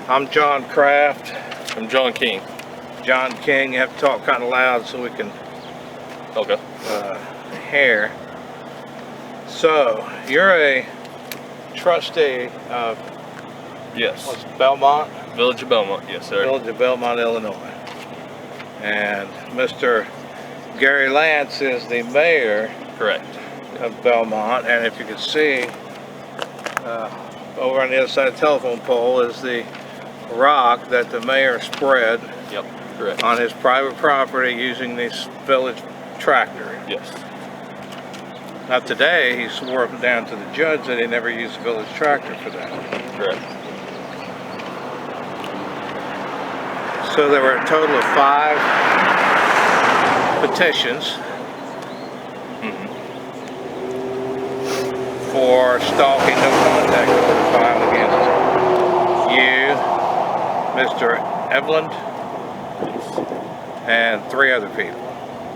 I'm John Kraft. I'm John King. John King, you have to talk kind of loud so we can Okay. hear. So, you're a trustee of Yes. what's Bellmont? Village of Bellmont. Yes, sir. Village of Bellmont, Illinois. And Mr. Gary Lance is the mayor Correct. of Bellmont. And if you can see, over on the other side of the telephone pole is the rock that the mayor spread Yep. Correct. on his private property using this village tractor. Yes. Now today he swore up and down to the judge that he never used the village tractor for that. Correct. So there were a total of 5 petitions for stalking, no contact order filed against you, Mr. Evelyn, and 3 other people.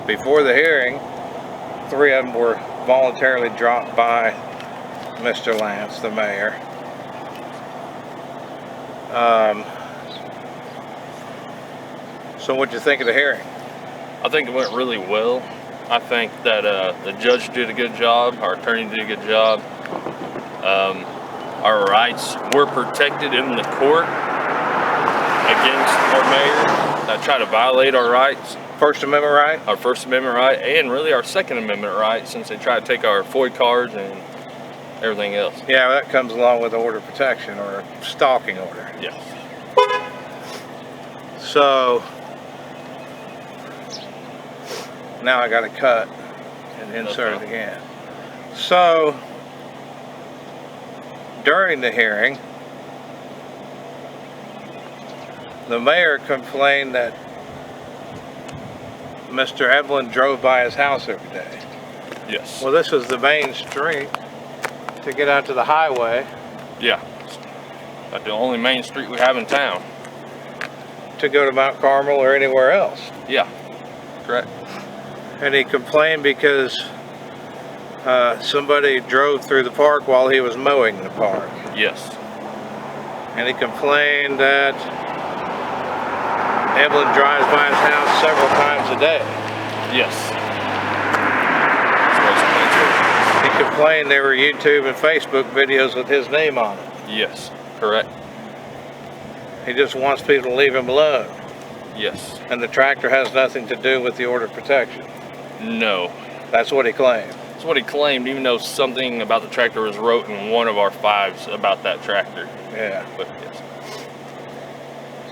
Before the hearing, 3 of them were voluntarily dropped by Mr. Lance, the mayor. So what'd you think of the hearing? I think it went really well. I think that the judge did a good job. Our attorney did a good job. Our rights were protected in the court against our mayor that tried to violate our rights. First Amendment right? Our First Amendment right, and really our Second Amendment right, since they tried to take our FOID cards and everything else. Yeah, that comes along with order of protection or a stalking order. Yes. So now I got to cut and insert it again. So during the hearing, the mayor complained that Mr. Evelyn drove by his house every day. Yes. Well, this is the main street to get out to the highway. Yeah. That's the only main street we have in town. To go to Mount Carmel or anywhere else. Yeah. Correct. And he complained because somebody drove through the park while he was mowing the park. Yes. And he complained that Evelyn drives by his house several times a day. Yes. He complained there were YouTube and Facebook videos with his name on it. Yes. Correct. He just wants people to leave him alone. Yes. And the tractor has nothing to do with the order of protection. No. That's what he claimed. That's what he claimed, even though something about the tractor was wrote in one of our files about that tractor. Yeah. But yes.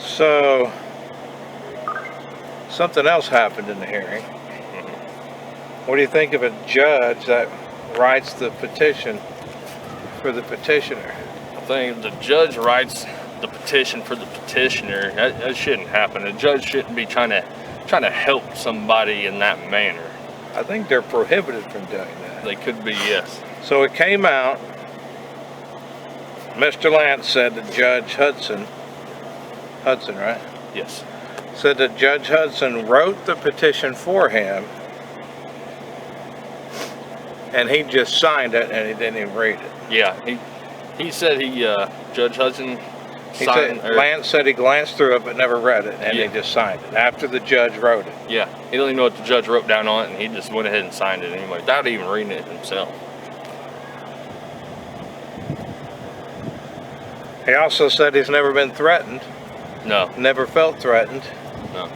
So something else happened in the hearing. What do you think of a judge that writes the petition for the petitioner? I think the judge writes the petition for the petitioner. That shouldn't happen. A judge shouldn't be trying to help somebody in that manner. I think they're prohibited from doing that. They could be, yes. So it came out, Mr. Lance said that Judge Hudson, right? Yes. Said that Judge Hudson wrote the petition for him and he just signed it and he didn't even read it. Yeah, he said Judge Hudson signed, Lance said he glanced through it but never read it and yeah. he just signed it after the judge wrote it. Yeah, he didn't even know what the judge wrote down on it and he just went ahead and signed it anyway without even reading it himself. He also said he's never been threatened. No. Never felt threatened. No.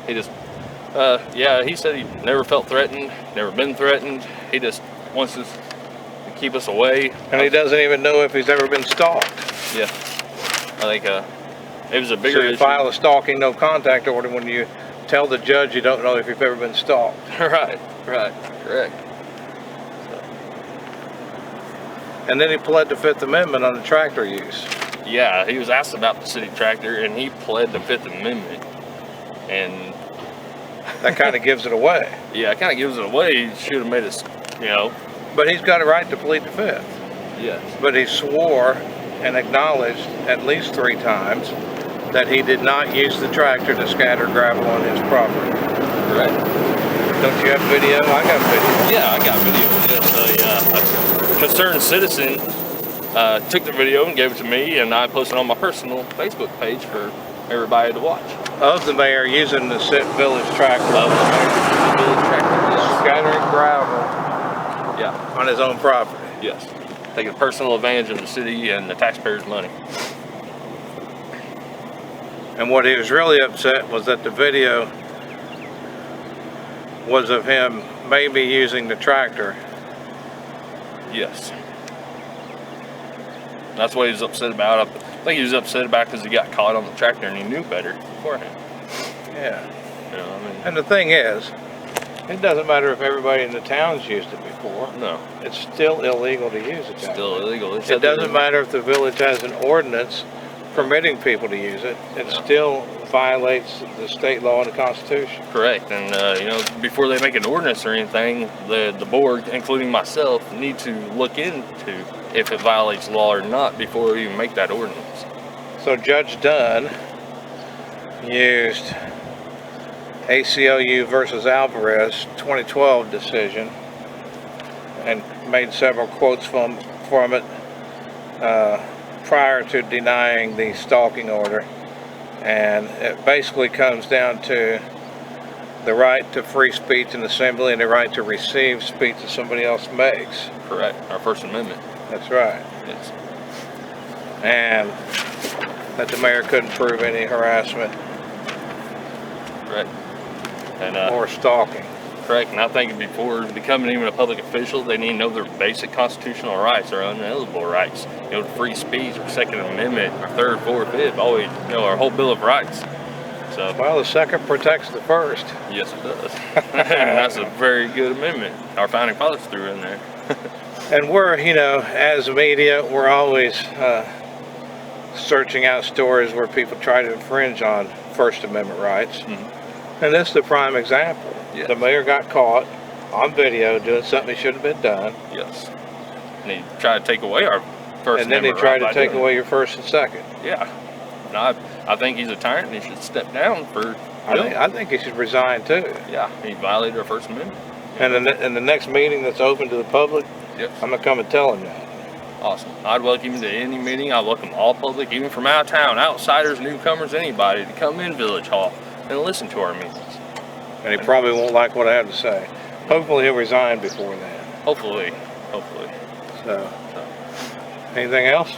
He just, yeah, he said he never felt threatened, never been threatened. He just wants us to keep us away. And he doesn't even know if he's ever been stalked. Yeah. I think it was a bigger issue. So you file a stalking no contact order when you tell the judge you don't know if you've ever been stalked. Right, correct. And then he pled the 5th Amendment on the tractor use. Yeah, he was asked about the city tractor and he pled the 5th Amendment. And that kind of gives it away. Yeah, it kind of gives it away. He should have made us, But he's got a right to plead the 5th. Yes. But he swore and acknowledged at least 3 times that he did not use the tractor to scatter gravel on his property. Right. Don't you have video? I got video. Yeah, I got video. Yes, a concerned citizen took the video and gave it to me, and I posted it on my personal Facebook page for everybody to watch. Of the mayor using the village tractor. Of the village tractor, yes. Scattering gravel. Yeah. On his own property. Yes. Taking personal advantage of the city and the taxpayers' money. And what he was really upset was that the video was of him maybe using the tractor. Yes. That's what he was upset about. I think he was upset about because he got caught on the tractor and he knew better beforehand. Yeah. You know, I mean, and the thing is, it doesn't matter if everybody in the town's used it before. No. It's still illegal to use it. It's still illegal. It doesn't matter if the village has an ordinance permitting people to use it. It still violates the state law and the Constitution. Correct. And you know, before they make an ordinance or anything, the board, including myself, need to look into if it violates law or not before we even make that ordinance. So Judge Dunn used ACLU versus Alvarez 2012 decision and made several quotes from it prior to denying the stalking order. And it basically comes down to the right to free speech and assembly and the right to receive speech that somebody else makes. Correct. Our First Amendment. That's right. Yes. And that the mayor couldn't prove any harassment. Correct. And or stalking. Correct. And I think before becoming even a public official, they need to know their basic constitutional rights, their unalienable rights. You know, free speech, our Second Amendment, our Third, Fourth, Fifth, always, you know, our whole Bill of Rights. So, well, the second protects the first. Yes, it does. And that's a very good amendment. Our founding fathers threw in there. And we're, you know, as media, we're always searching out stories where people try to infringe on First Amendment rights. Mm-hmm. And this is the prime example. Yes. The mayor got caught on video doing something he shouldn't have been done. Yes. And he tried to take away our First Amendment. And then he tried to take away your first and second. Yeah. No, I think he's a tyrant and he should step down for... I think he should resign too. Yeah, he violated our First Amendment. And in the next meeting that's open to the public, yep, I'm going to come and tell him that. Awesome. I'd welcome him to any meeting. I welcome all public, even from out of town, outsiders, newcomers, anybody, to come in Village Hall and listen to our meetings. And he probably won't like what I have to say. Hopefully he'll resign before then. Hopefully. So. Anything else?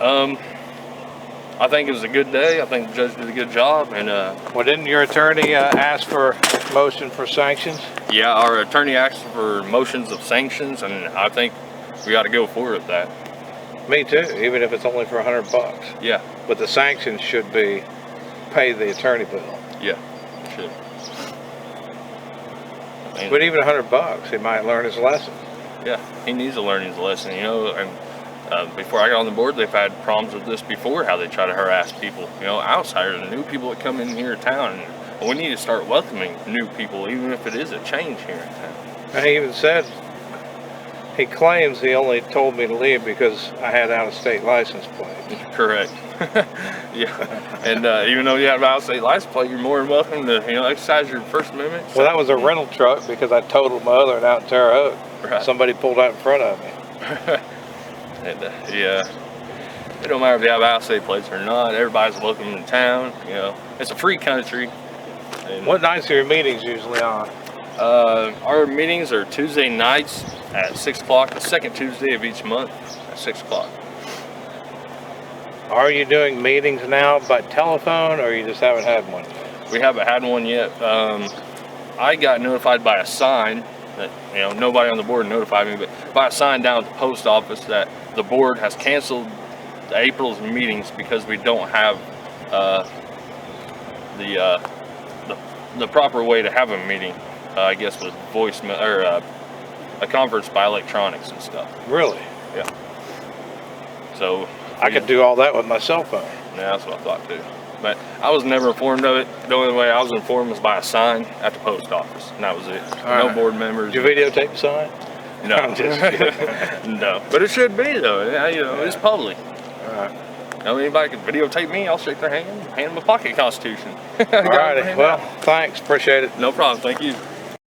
I think it was a good day. I think the judge did a good job. And well, didn't your attorney ask for a motion for sanctions? Yeah, our attorney asked for motions of sanctions, and I think we got to go forward with that. Me too, even if it's only for $100. Yeah. But the sanctions should be pay the attorney bill. Yeah, it should. But even $100, he might learn his lesson. Yeah, he needs to learn his lesson, you know. And before I got on the board, they've had problems with this before, how they try to harass people, you know, outsiders and new people that come in here to town. And we need to start welcoming new people, even if it is a change here in town. And he even said, he claims he only told me to leave because I had out-of-state license plate. Correct. Yeah. And even though you have an out-of-state license plate, you're more than welcome to, you know, exercise your First Amendment. Well, that was a rental truck because I totaled my other one out in Terre Haute. Right. Somebody pulled out in front of me. And yeah, it don't matter if you have out-of-state plates or not. Everybody's welcome in town. You know, it's a free country. And what nights are your meetings usually on? Our meetings are Tuesday nights at 6 o'clock, the second Tuesday of each month at 6 o'clock. Are you doing meetings now by telephone, or you just haven't had one yet? We haven't had one yet. I got notified by a sign that, you know, nobody on the board notified me, but by a sign down at the post office that the board has canceled April's meetings because we don't have the proper way to have a meeting. I guess with voicemail or a conference by electronics and stuff. Really? Yeah. So I could do all that with my cell phone. Yeah, that's what I thought too. But I was never informed of it. The only way I was informed was by a sign at the post office, and that was it. All no board members. Did you videotape the sign? No. I'm just kidding. No. But it should be though. You know, it's public. All right. You know, anybody can videotape me, I'll shake their hand, hand them a pocket constitution. All righty. Well, thanks. Appreciate it. No problem. Thank you.